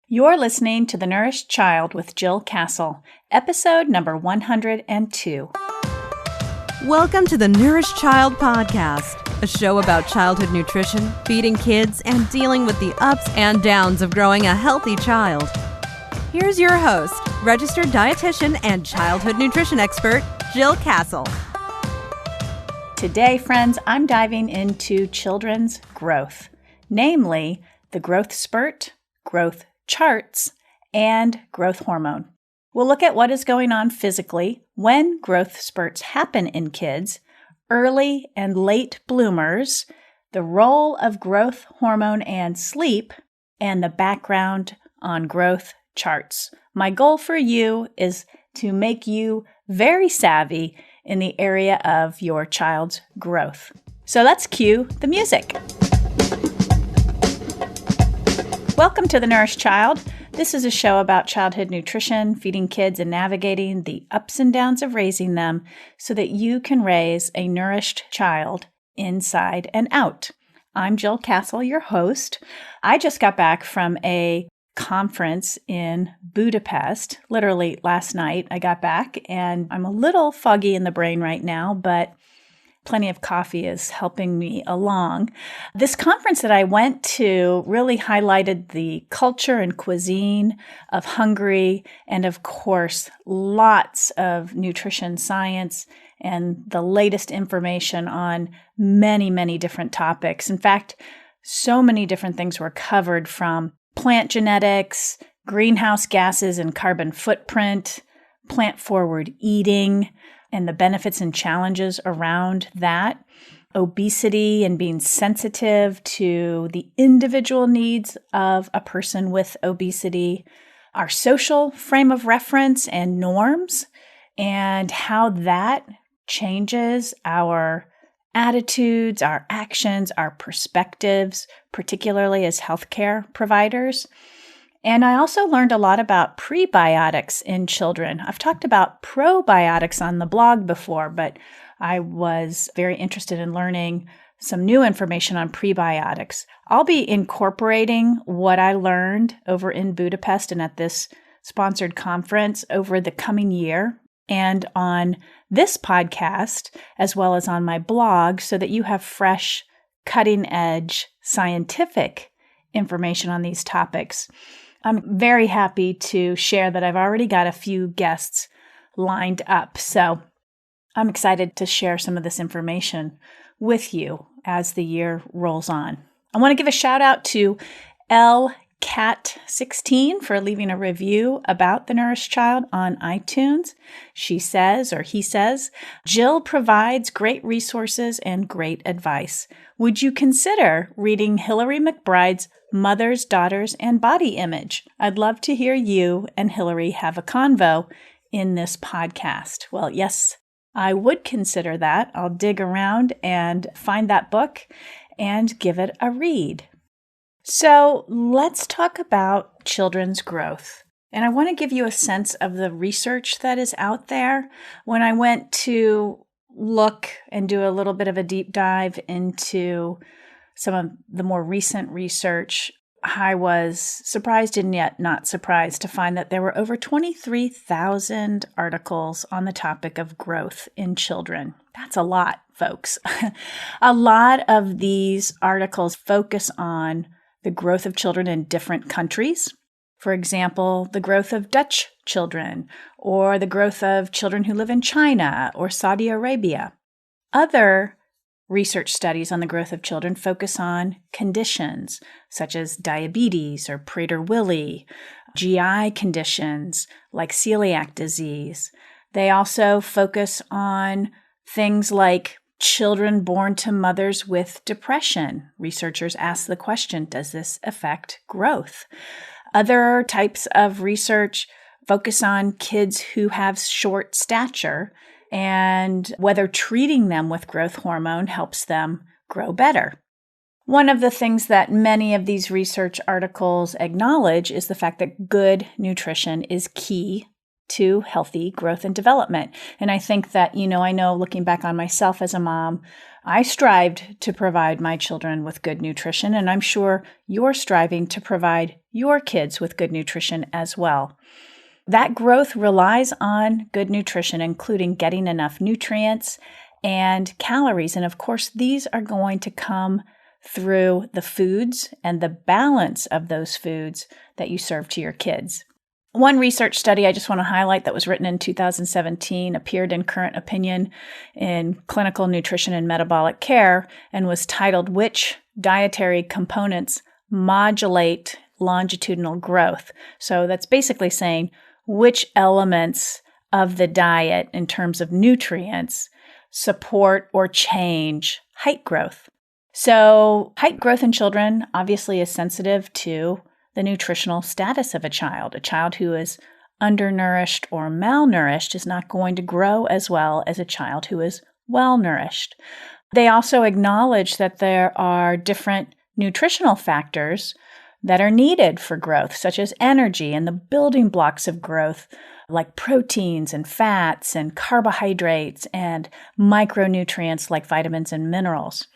You're listening to The Nourished Child with Jill Castle, episode number 102. Welcome to the Nourished Child Podcast, a show about childhood nutrition, feeding kids, and dealing with the ups and downs of growing a healthy child. Here's your host, registered dietitian and childhood nutrition expert, Jill Castle. Today, friends, I'm diving into children's growth, namely the growth spurt, growth charts, and growth hormone. We'll look at what is going on physically when growth spurts happen in kids, early and late bloomers, the role of growth hormone and sleep, and the background on growth charts. My goal for you is to make you very savvy in the area of your child's growth. So let's cue the music. Welcome to The Nourished Child. This is a show about childhood nutrition, feeding kids, and navigating the ups and downs of raising them so that you can raise a nourished child inside and out. I'm Jill Castle, your host. I just got back from a conference in Budapest. Literally last night I got back and I'm a little foggy in the brain right now, but plenty of coffee is helping me along. This conference that I went to really highlighted the culture and cuisine of Hungary and, of course, lots of nutrition science and the latest information on many, many different topics. In fact, so many different things were covered, from plant genetics, greenhouse gases and carbon footprint, plant-forward eating, and the benefits and challenges around that, obesity and being sensitive to the individual needs of a person with obesity, our social frame of reference and norms, and how that changes our attitudes, our actions, our perspectives, particularly as healthcare providers. And I also learned a lot about prebiotics in children. I've talked about probiotics on the blog before, but I was very interested in learning some new information on prebiotics. I'll be incorporating what I learned over in Budapest and at this sponsored conference over the coming year and on this podcast, as well as on my blog, so that you have fresh, cutting-edge scientific information on these topics. I'm very happy to share that I've already got a few guests lined up. So I'm excited to share some of this information with you as the year rolls on. I want to give a shout out to LCat16 for leaving a review about The Nourished Child on iTunes. She says, or he says, Jill provides great resources and great advice. Would you consider reading Hillary McBride's Mothers, Daughters, and Body Image? I'd love to hear you and Hillary have a convo in this podcast. Well, yes, I would consider that. I'll dig around and find that book and give it a read. So let's talk about children's growth. And I want to give you a sense of the research that is out there. When I went to look and do a little bit of a deep dive into some of the more recent research, I was surprised and yet not surprised to find that there were over 23,000 articles on the topic of growth in children. That's a lot, folks. A lot of these articles focus on the growth of children in different countries. For example, the growth of Dutch children, or the growth of children who live in China or Saudi Arabia. Other research studies on the growth of children focus on conditions such as diabetes or Prader-Willi, GI conditions like celiac disease. They also focus on things like children born to mothers with depression. Researchers ask the question, does this affect growth? Other types of research focus on kids who have short stature and whether treating them with growth hormone helps them grow better. One of the things that many of these research articles acknowledge is the fact that good nutrition is key to healthy growth and development. And I think that, I know looking back on myself as a mom, I strived to provide my children with good nutrition, and I'm sure you're striving to provide your kids with good nutrition as well. That growth relies on good nutrition, including getting enough nutrients and calories. And of course, these are going to come through the foods and the balance of those foods that you serve to your kids. One research study I just want to highlight that was written in 2017 appeared in Current Opinion in Clinical Nutrition and Metabolic Care and was titled, "Which Dietary Components Modulate Longitudinal Growth?" So that's basically saying which elements of the diet in terms of nutrients support or change height growth. So height growth in children obviously is sensitive to the nutritional status of a child. A child who is undernourished or malnourished is not going to grow as well as a child who is well-nourished. They also acknowledge that there are different nutritional factors that are needed for growth, such as energy and the building blocks of growth, like proteins and fats and carbohydrates and micronutrients like vitamins and minerals.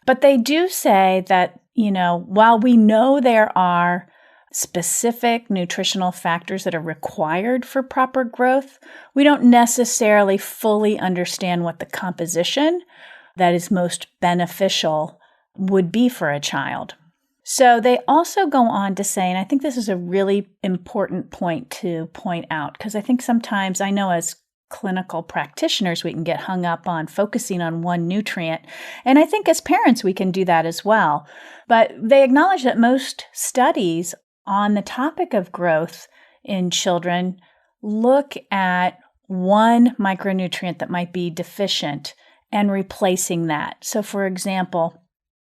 But they do say that, while we know there are specific nutritional factors that are required for proper growth, we don't necessarily fully understand what the composition that is most beneficial would be for a child. So they also go on to say, and I think this is a really important point to point out, because I think sometimes, I know as clinical practitioners, we can get hung up on focusing on one nutrient. And I think as parents, we can do that as well. But they acknowledge that most studies on the topic of growth in children look at one micronutrient that might be deficient and replacing that. So for example,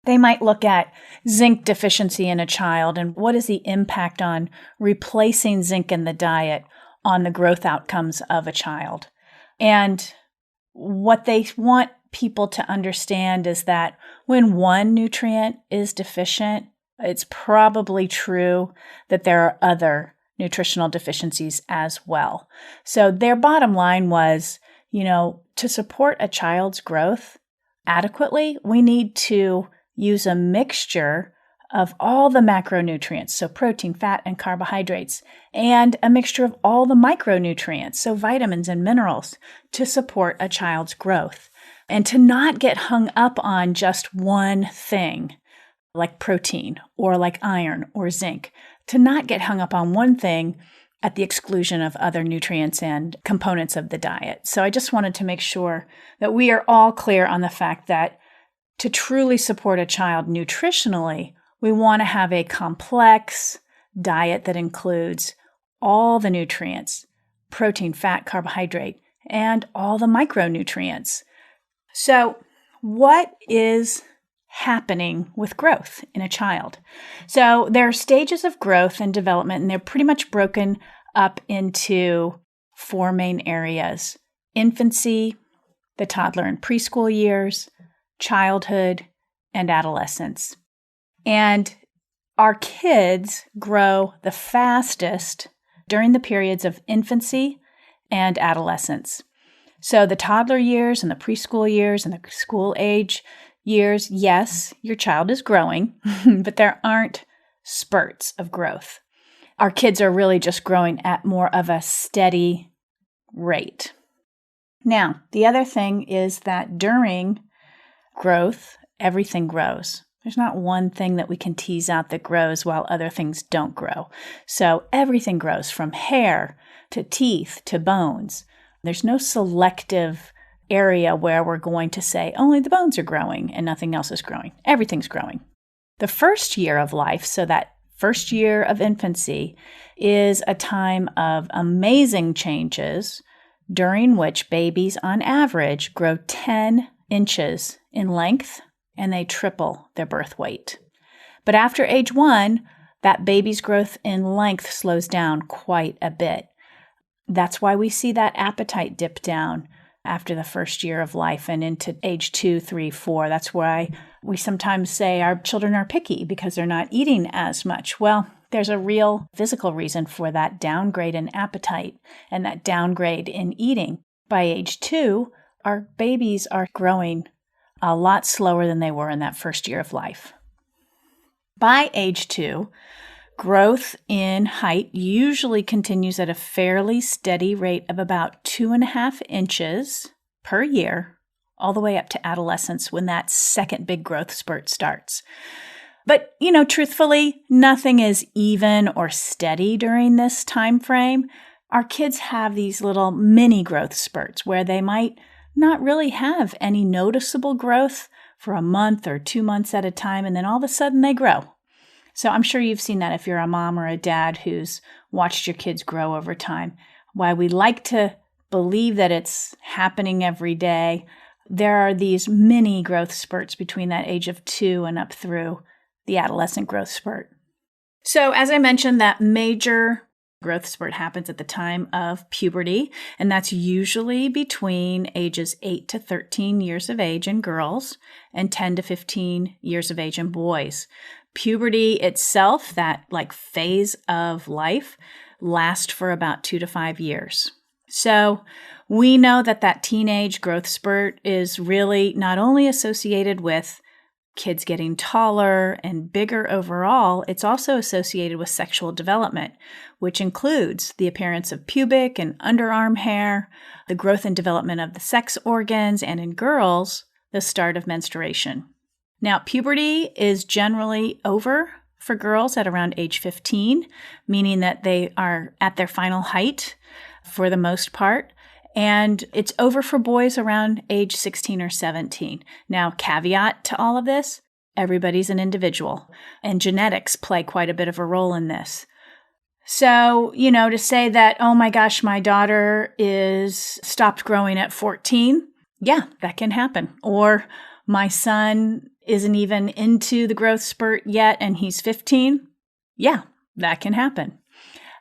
they might look at zinc deficiency in a child and what is the impact on replacing zinc in the diet on the growth outcomes of a child. And what they want people to understand is that when one nutrient is deficient, it's probably true that there are other nutritional deficiencies as well. So their bottom line was, to support a child's growth adequately, we need to use a mixture of all the macronutrients, so protein, fat, and carbohydrates, and a mixture of all the micronutrients, so vitamins and minerals, to support a child's growth. And to not get hung up on just one thing, like protein or like iron or zinc, to not get hung up on one thing at the exclusion of other nutrients and components of the diet. So I just wanted to make sure that we are all clear on the fact that to truly support a child nutritionally, we want to have a complex diet that includes all the nutrients, protein, fat, carbohydrate, and all the micronutrients. So what is happening with growth in a child? So there are stages of growth and development, and they're pretty much broken up into four main areas: infancy, the toddler and preschool years, childhood, and adolescence. And our kids grow the fastest during the periods of infancy and adolescence. So the toddler years and the preschool years and the school age years, yes, your child is growing, but there aren't spurts of growth. Our kids are really just growing at more of a steady rate. Now, the other thing is that during growth, everything grows. There's not one thing that we can tease out that grows while other things don't grow. So everything grows, from hair to teeth to bones. There's no selective area where we're going to say only the bones are growing and nothing else is growing. Everything's growing. The first year of life, so that first year of infancy, is a time of amazing changes during which babies on average grow 10 inches in length and they triple their birth weight. But after age 1, that baby's growth in length slows down quite a bit. That's why we see that appetite dip down after the first year of life and into age 2, 3, 4. That's why we sometimes say our children are picky because they're not eating as much. Well, there's a real physical reason for that downgrade in appetite and that downgrade in eating. By age 2, our babies are growing a lot slower than they were in that first year of life. By age 2, Growth in height usually continues at a fairly steady rate of about 2.5 inches per year, all the way up to adolescence when that second big growth spurt starts. But, truthfully, nothing is even or steady during this time frame. Our kids have these little mini growth spurts where they might not really have any noticeable growth for a month or 2 months at a time, and then all of a sudden they grow. So I'm sure you've seen that if you're a mom or a dad who's watched your kids grow over time. While we like to believe that it's happening every day, there are these mini growth spurts between that age of 2 and up through the adolescent growth spurt. So as I mentioned, that major growth spurt happens at the time of puberty, and that's usually between ages 8 to 13 years of age in girls and 10 to 15 years of age in boys. Puberty itself, that phase of life, lasts for about 2 to 5 years. So we know that teenage growth spurt is really not only associated with kids getting taller and bigger overall, it's also associated with sexual development, which includes the appearance of pubic and underarm hair, the growth and development of the sex organs, and in girls, the start of menstruation. Now, puberty is generally over for girls at around age 15, meaning that they are at their final height for the most part. And it's over for boys around age 16 or 17. Now, caveat to all of this, everybody's an individual, and genetics play quite a bit of a role in this. So, to say that, oh my gosh, my daughter is stopped growing at 14, yeah, that can happen. Or my son isn't even into the growth spurt yet and he's 15, yeah, that can happen.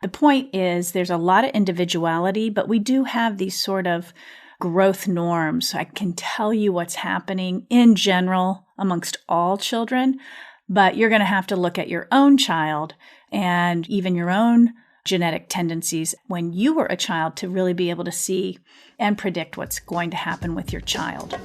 The point is there's a lot of individuality, but we do have these sort of growth norms. I can tell you what's happening in general amongst all children, but you're going to have to look at your own child and even your own genetic tendencies when you were a child to really be able to see and predict what's going to happen with your child.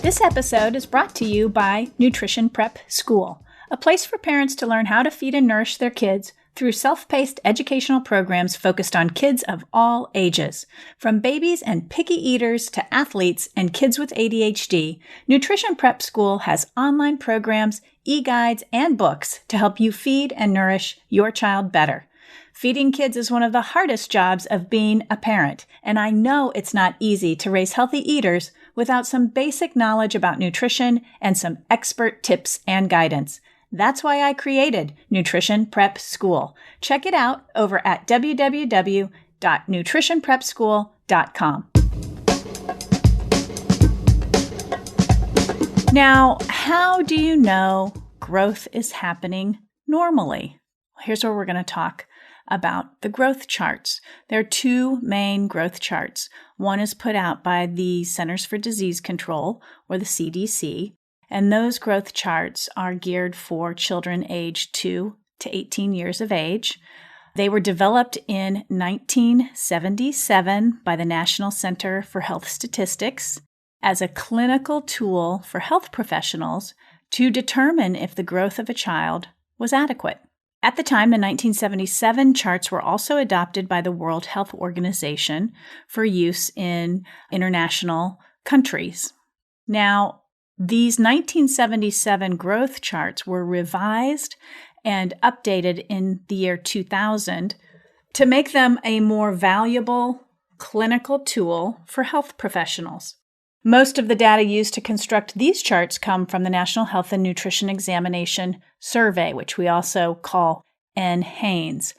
This episode is brought to you by Nutrition Prep School, a place for parents to learn how to feed and nourish their kids through self-paced educational programs focused on kids of all ages. From babies and picky eaters to athletes and kids with ADHD, Nutrition Prep School has online programs, e-guides, and books to help you feed and nourish your child better. Feeding kids is one of the hardest jobs of being a parent, and I know it's not easy to raise healthy eaters without some basic knowledge about nutrition and some expert tips and guidance. That's why I created Nutrition Prep School. Check it out over at www.nutritionprepschool.com. Now, how do you know growth is happening normally? Here's where we're going to talk about the growth charts. There are two main growth charts. One is put out by the Centers for Disease Control, or the CDC, and those growth charts are geared for children aged 2 to 18 years of age. They were developed in 1977 by the National Center for Health Statistics as a clinical tool for health professionals to determine if the growth of a child was adequate. At the time, the 1977 charts were also adopted by the World Health Organization for use in international countries. Now, these 1977 growth charts were revised and updated in the year 2000 to make them a more valuable clinical tool for health professionals. Most of the data used to construct these charts come from the National Health and Nutrition Examination Survey, which we also call NHANES.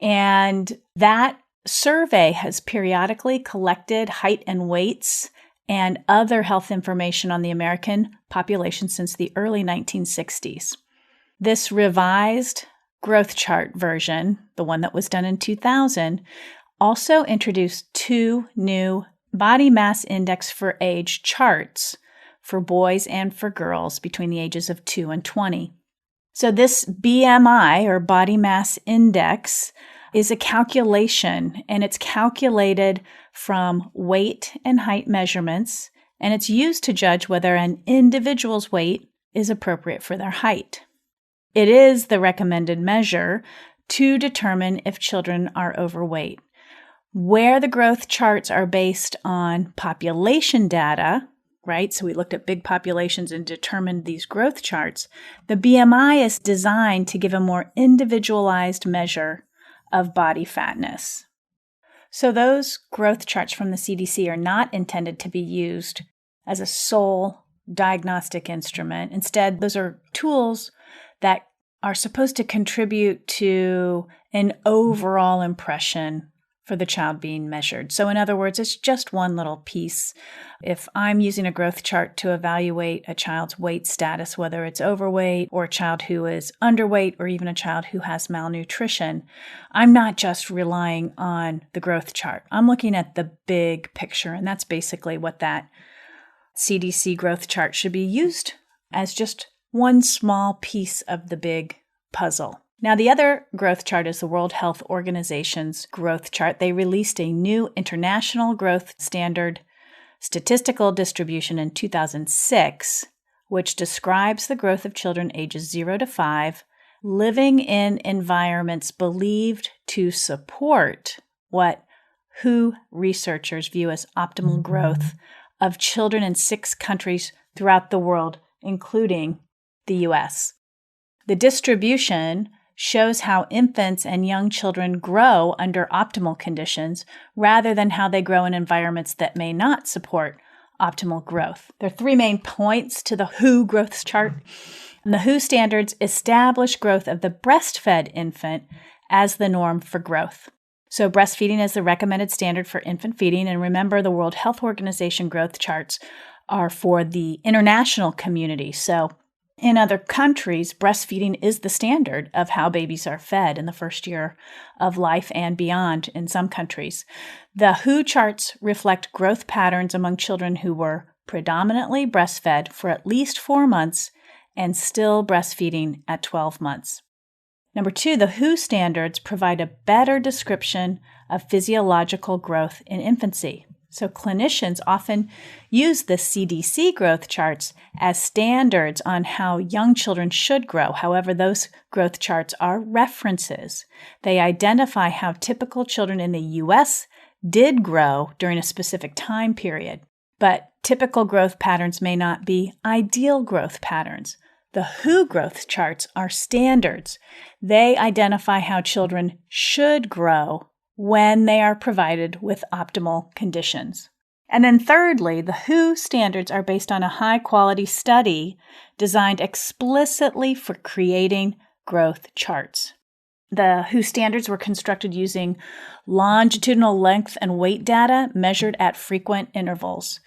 And that survey has periodically collected height and weights and other health information on the American population since the early 1960s. This revised growth chart version, the one that was done in 2000, also introduced two new body mass index for age charts for boys and for girls between the ages of 2 and 20. So this BMI, or body mass index, is a calculation, and it's calculated from weight and height measurements, and it's used to judge whether an individual's weight is appropriate for their height. It is the recommended measure to determine if children are overweight. Where the growth charts are based on population data, right? So we looked at big populations and determined these growth charts. The BMI is designed to give a more individualized measure of body fatness. So those growth charts from the CDC are not intended to be used as a sole diagnostic instrument. Instead, those are tools that are supposed to contribute to an overall impression for the child being measured. So in other words, it's just one little piece. If I'm using a growth chart to evaluate a child's weight status, whether it's overweight or a child who is underweight or even a child who has malnutrition, I'm not just relying on the growth chart. I'm looking at the big picture, and that's basically what that CDC growth chart should be used as, just one small piece of the big puzzle. Now, the other growth chart is the World Health Organization's growth chart. They released a new international growth standard statistical distribution in 2006, which describes the growth of children ages 0 to 5 living in environments believed to support what WHO researchers view as optimal growth of children in 6 countries throughout the world, including the U.S. The distribution shows how infants and young children grow under optimal conditions rather than how they grow in environments that may not support optimal growth. There are 3 main points to the WHO growth chart. And the WHO standards establish growth of the breastfed infant as the norm for growth. So breastfeeding is the recommended standard for infant feeding. And remember, the World Health Organization growth charts are for the international community. So in other countries, breastfeeding is the standard of how babies are fed in the first year of life and beyond in some countries. The WHO charts reflect growth patterns among children who were predominantly breastfed for at least 4 months and still breastfeeding at 12 months. Number 2, the WHO standards provide a better description of physiological growth in infancy. So clinicians often use the CDC growth charts as standards on how young children should grow. However, those growth charts are references. They identify how typical children in the U.S. did grow during a specific time period, but typical growth patterns may not be ideal growth patterns. The WHO growth charts are standards. They identify how children should grow when they are provided with optimal conditions. And then thirdly, the WHO standards are based on a high-quality study designed explicitly for creating growth charts. The WHO standards were constructed using longitudinal length and weight data measured at frequent intervals.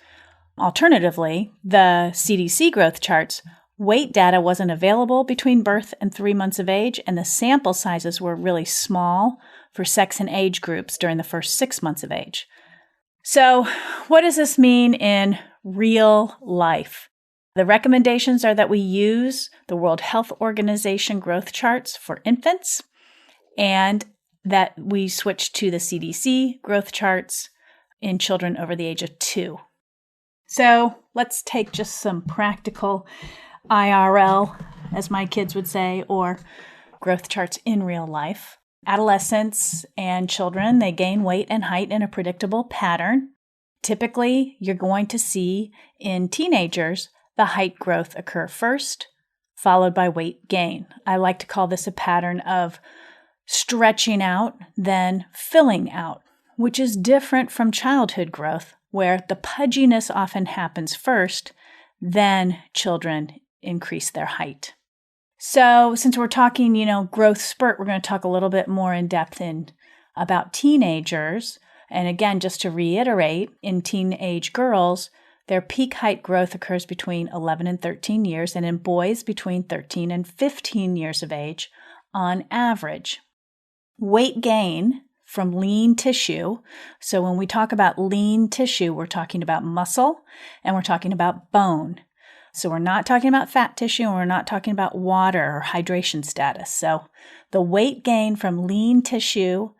Alternatively, the CDC growth charts, weight data wasn't available between birth and 3 months of age, and the sample sizes were really small for sex and age groups during the first 6 months of age. So what does this mean in real life? The recommendations are that we use the World Health Organization growth charts for infants and that we switch to the CDC growth charts in children over the age of 2. So let's take just some practical IRL, as my kids would say, or growth charts in real life. Adolescents and children, they gain weight and height in a predictable pattern. Typically, you're going to see in teenagers the height growth occur first, followed by weight gain. I like to call this a pattern of stretching out, then filling out, which is different from childhood growth, where the pudginess often happens first, then children increase their height. So since we're talking, growth spurt, we're going to talk a little bit more in depth about teenagers. And again, just to reiterate, in teenage girls, their peak height growth occurs between 11 and 13 years, and in boys between 13 and 15 years of age on average. Weight gain from lean tissue. So when we talk about lean tissue, we're talking about muscle and we're talking about bone. So we're not talking about fat tissue and we're not talking about water or hydration status. So the weight gain from lean tissue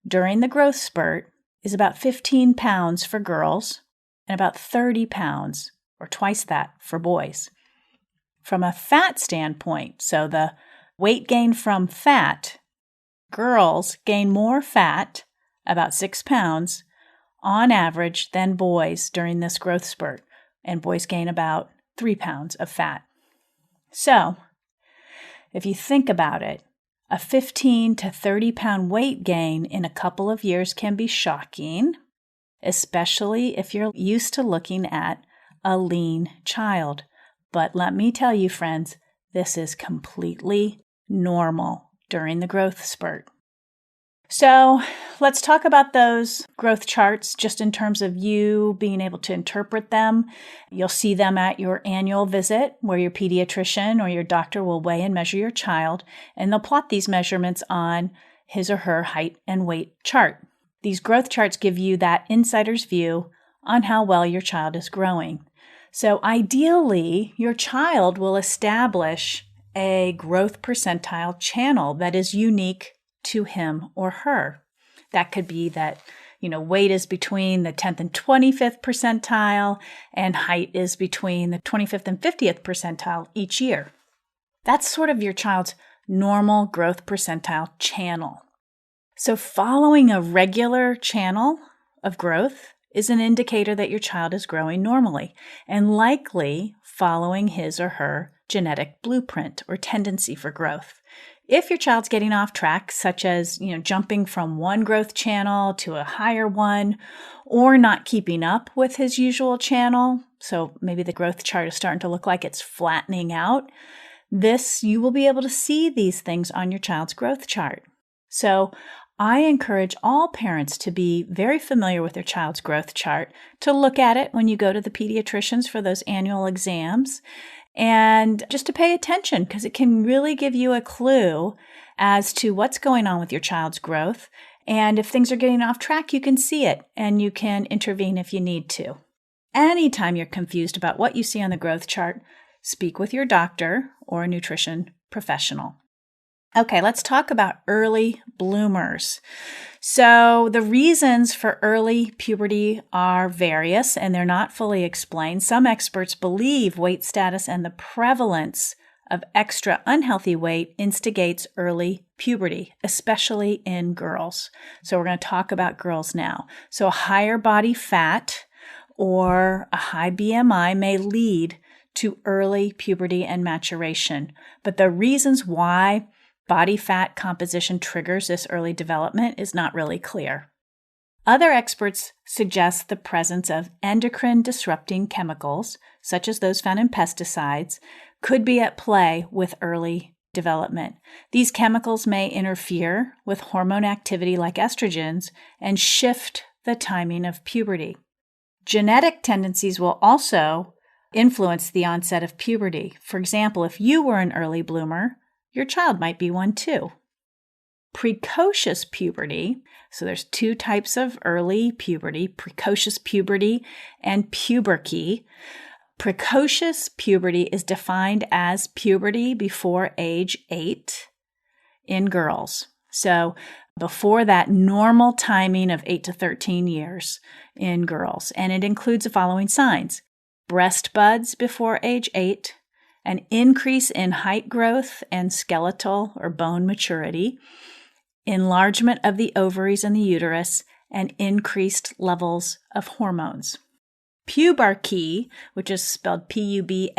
during the growth spurt is about 15 pounds for girls and about 30 pounds or twice that for boys. From a fat standpoint, so the weight gain from fat, girls gain more fat, about 6 pounds, on average than boys during this growth spurt, and boys gain about 3 pounds of fat. So, if you think about it, a 15 to 30 pound weight gain in a couple of years can be shocking, especially if you're used to looking at a lean child. But let me tell you, friends, this is completely normal during the growth spurt. So let's talk about those growth charts just in terms of you being able to interpret them. You'll see them at your annual visit where your pediatrician or your doctor will weigh and measure your child, and they'll plot these measurements on his or her height and weight chart. These growth charts give you that insider's view on how well your child is growing. So ideally, your child will establish a growth percentile channel that is unique to him or her. That could be that, weight is between the 10th and 25th percentile, and height is between the 25th and 50th percentile each year. That's sort of your child's normal growth percentile channel. So following a regular channel of growth is an indicator that your child is growing normally and likely following his or her genetic blueprint or tendency for growth. If your child's getting off track, such as, jumping from one growth channel to a higher one, or not keeping up with his usual channel, so maybe the growth chart is starting to look like it's flattening out, you will be able to see these things on your child's growth chart. So I encourage all parents to be very familiar with their child's growth chart, to look at it when you go to the pediatricians for those annual exams, and just to pay attention because it can really give you a clue as to what's going on with your child's growth. And if things are getting off track, you can see it and you can intervene if you need to. Anytime you're confused about what you see on the growth chart, speak with your doctor or a nutrition professional. Okay, let's talk about early bloomers. So the reasons for early puberty are various and they're not fully explained. Some experts believe weight status and the prevalence of extra unhealthy weight instigates early puberty, especially in girls. So we're going to talk about girls now. So a higher body fat or a high BMI may lead to early puberty and maturation. But the reasons why body fat composition triggers this early development is not really clear. Other experts suggest the presence of endocrine disrupting chemicals, such as those found in pesticides, could be at play with early development. These chemicals may interfere with hormone activity like estrogens and shift the timing of puberty. Genetic tendencies will also influence the onset of puberty. For example, if you were an early bloomer, your child might be one too. Precocious puberty, so there's two types of early puberty, precocious puberty and puberty. Precocious puberty is defined as puberty before age 8 in girls. So before that normal timing of 8 to 13 years in girls. And it includes the following signs: breast buds before age 8, an increase in height growth and skeletal or bone maturity, enlargement of the ovaries and the uterus, and increased levels of hormones. Puberty, which is spelled Pubarche,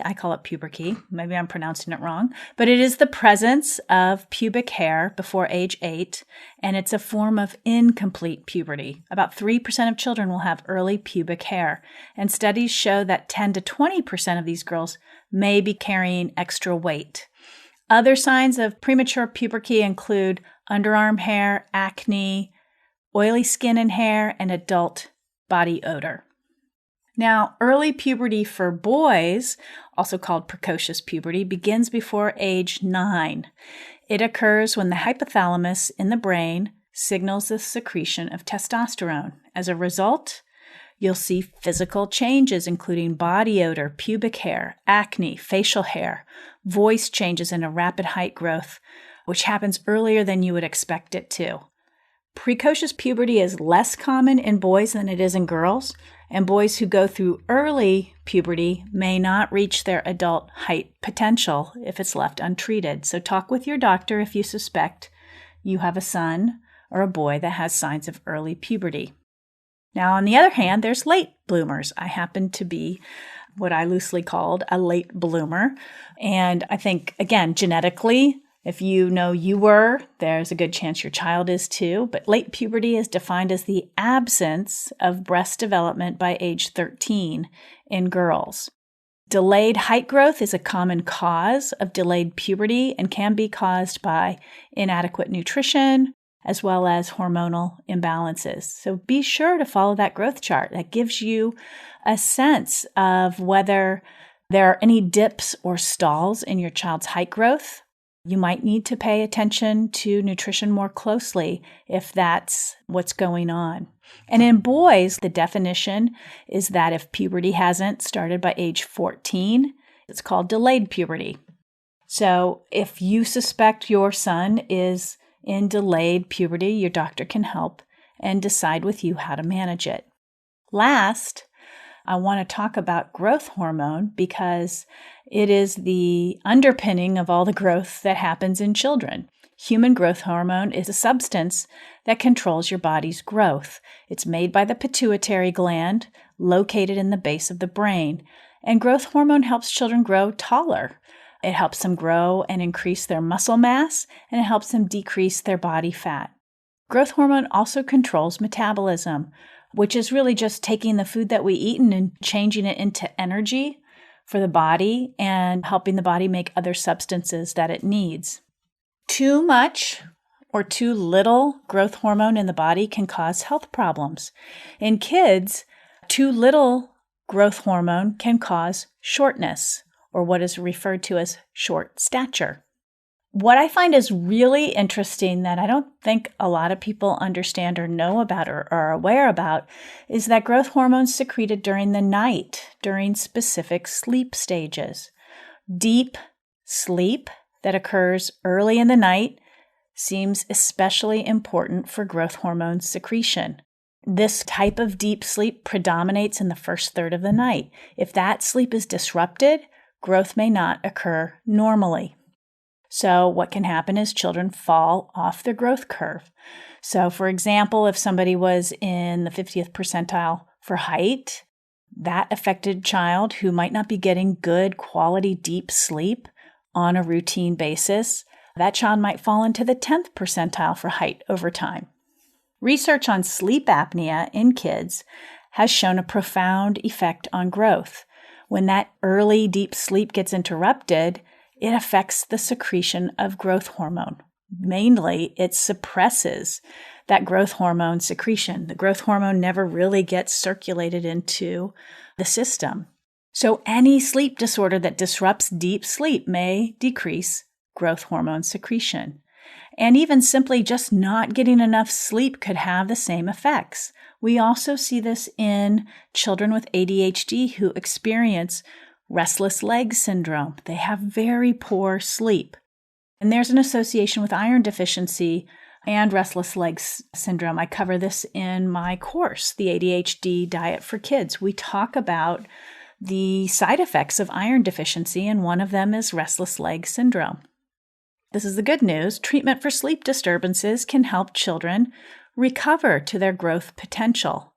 I call it puberty, maybe I'm pronouncing it wrong, but it is the presence of pubic hair before age 8, and it's a form of incomplete puberty. About 3% of children will have early pubic hair, and studies show that 10 to 20% of these girls may be carrying extra weight. Other signs of premature puberty include underarm hair, acne, oily skin and hair, and adult body odor. Now, early puberty for boys, also called precocious puberty, begins before age 9. It occurs when the hypothalamus in the brain signals the secretion of testosterone. As a result, you'll see physical changes including body odor, pubic hair, acne, facial hair, voice changes, and a rapid height growth, which happens earlier than you would expect it to. Precocious puberty is less common in boys than it is in girls, And boys who go through early puberty may not reach their adult height potential if it's left untreated. So talk with your doctor if you suspect you have a son or a boy that has signs of early puberty. Now, on the other hand, there's late bloomers. I happen to be what I loosely called a late bloomer. And I think, again, genetically, if you know you were, there's a good chance your child is too. But late puberty is defined as the absence of breast development by age 13 in girls. Delayed height growth is a common cause of delayed puberty and can be caused by inadequate nutrition, as well as hormonal imbalances. So be sure to follow that growth chart. That gives you a sense of whether there are any dips or stalls in your child's height growth. You might need to pay attention to nutrition more closely if that's what's going on. And in boys, the definition is that if puberty hasn't started by age 14, it's called delayed puberty. So if you suspect your son is in delayed puberty, your doctor can help and decide with you how to manage it. Last, I want to talk about growth hormone because it is the underpinning of all the growth that happens in children. Human growth hormone is a substance that controls your body's growth. It's made by the pituitary gland located in the base of the brain, and growth hormone helps children grow taller. It helps them grow and increase their muscle mass, and it helps them decrease their body fat. Growth hormone also controls metabolism, which is really just taking the food that we eat and changing it into energy for the body and helping the body make other substances that it needs. Too much or too little growth hormone in the body can cause health problems. In kids, too little growth hormone can cause shortness, or what is referred to as short stature. What I find is really interesting that I don't think a lot of people understand or know about or are aware about is that growth hormone is secreted during the night, during specific sleep stages. Deep sleep that occurs early in the night seems especially important for growth hormone secretion. This type of deep sleep predominates in the first third of the night. If that sleep is disrupted, growth may not occur normally. So what can happen is children fall off the growth curve. So for example, if somebody was in the 50th percentile for height, that affected child who might not be getting good quality deep sleep on a routine basis, that child might fall into the 10th percentile for height over time. Research on sleep apnea in kids has shown a profound effect on growth. When that early deep sleep gets interrupted, it affects the secretion of growth hormone. Mainly, it suppresses that growth hormone secretion. The growth hormone never really gets circulated into the system. So any sleep disorder that disrupts deep sleep may decrease growth hormone secretion. And even simply just not getting enough sleep could have the same effects. We also see this in children with ADHD who experience restless leg syndrome. They have very poor sleep. And there's an association with iron deficiency and restless leg syndrome. I cover this in my course, The ADHD Diet for Kids. We talk about the side effects of iron deficiency, and one of them is restless leg syndrome. This is the good news. Treatment for sleep disturbances can help children recover to their growth potential.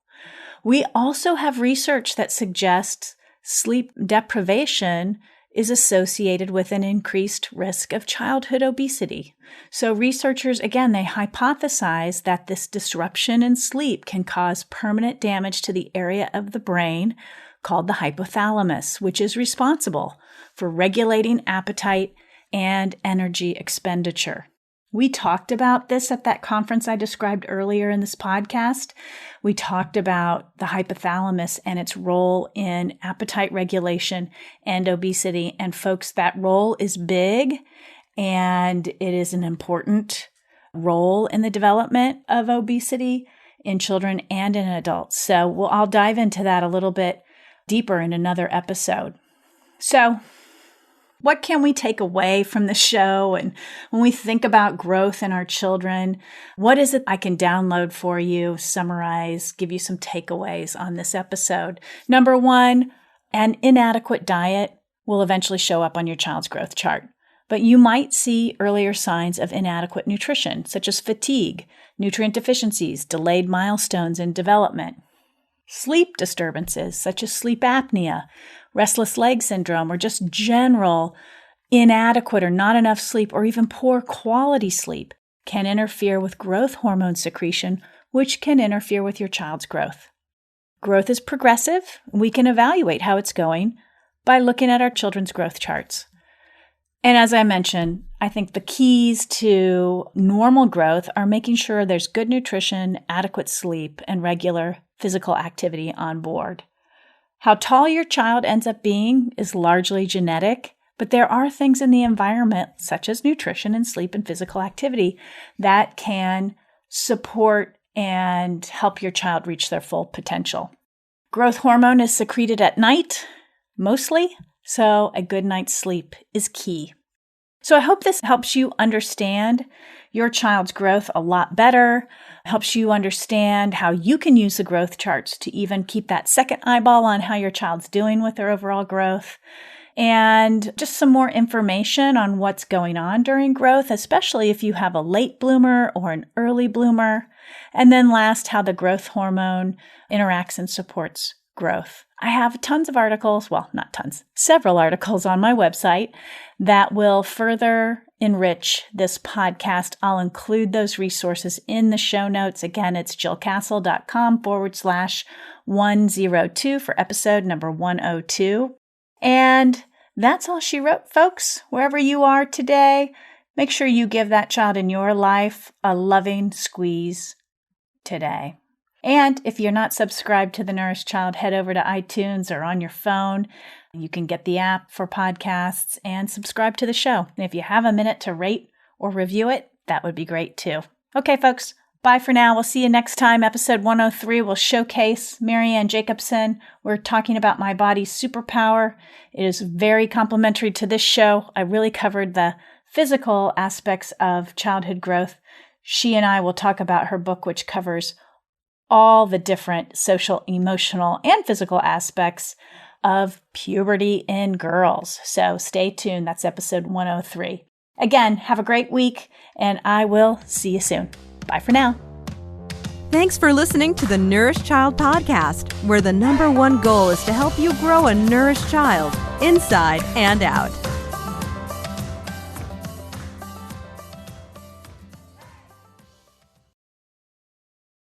We also have research that suggests sleep deprivation is associated with an increased risk of childhood obesity. So researchers, again, they hypothesize that this disruption in sleep can cause permanent damage to the area of the brain called the hypothalamus, which is responsible for regulating appetite and energy expenditure. We talked about this at that conference I described earlier in this podcast. We talked about the hypothalamus and its role in appetite regulation and obesity. And folks, that role is big, and it is an important role in the development of obesity in children and in adults. So I'll dive into that a little bit deeper in another episode. So What can we take away from the show? And when we think about growth in our children, what is it I can download for you, summarize, give you some takeaways on this episode? Number one, an inadequate diet will eventually show up on your child's growth chart. But you might see earlier signs of inadequate nutrition, such as fatigue, nutrient deficiencies, delayed milestones in development, sleep disturbances, such as sleep apnea, restless leg syndrome, or just general inadequate or not enough sleep, or even poor quality sleep can interfere with growth hormone secretion, which can interfere with your child's growth. Growth is progressive. We can evaluate how it's going by looking at our children's growth charts. And as I mentioned, I think the keys to normal growth are making sure there's good nutrition, adequate sleep, and regular physical activity on board. How tall your child ends up being is largely genetic, but there are things in the environment, such as nutrition and sleep and physical activity, that can support and help your child reach their full potential. Growth hormone is secreted at night, mostly, so a good night's sleep is key. So I hope this helps you understand your child's growth a lot better, helps you understand how you can use the growth charts to even keep that second eyeball on how your child's doing with their overall growth, and just some more information on what's going on during growth, especially if you have a late bloomer or an early bloomer. And then last, how the growth hormone interacts and supports growth. I have tons of articles, well, not tons, several articles on my website that will further enrich this podcast. I'll include those resources in the show notes. Again, it's jillcastle.com/102 for episode number 102. And that's all she wrote, folks. Wherever you are today, make sure you give that child in your life a loving squeeze today. And if you're not subscribed to The Nourished Child, head over to iTunes or on your phone. You can get the app for podcasts and subscribe to the show. And if you have a minute to rate or review it, that would be great too. Okay, folks, bye for now. We'll see you next time. Episode 103 will showcase Marianne Jacobson. We're talking about my body's superpower. It is very complementary to this show. I really covered the physical aspects of childhood growth. She and I will talk about her book, which covers all the different social, emotional, and physical aspects of puberty in girls. So stay tuned. That's episode 103. Again, have a great week, and I will see you soon. Bye for now. Thanks for listening to the Nourished Child podcast, where the #1 goal is to help you grow a nourished child inside and out.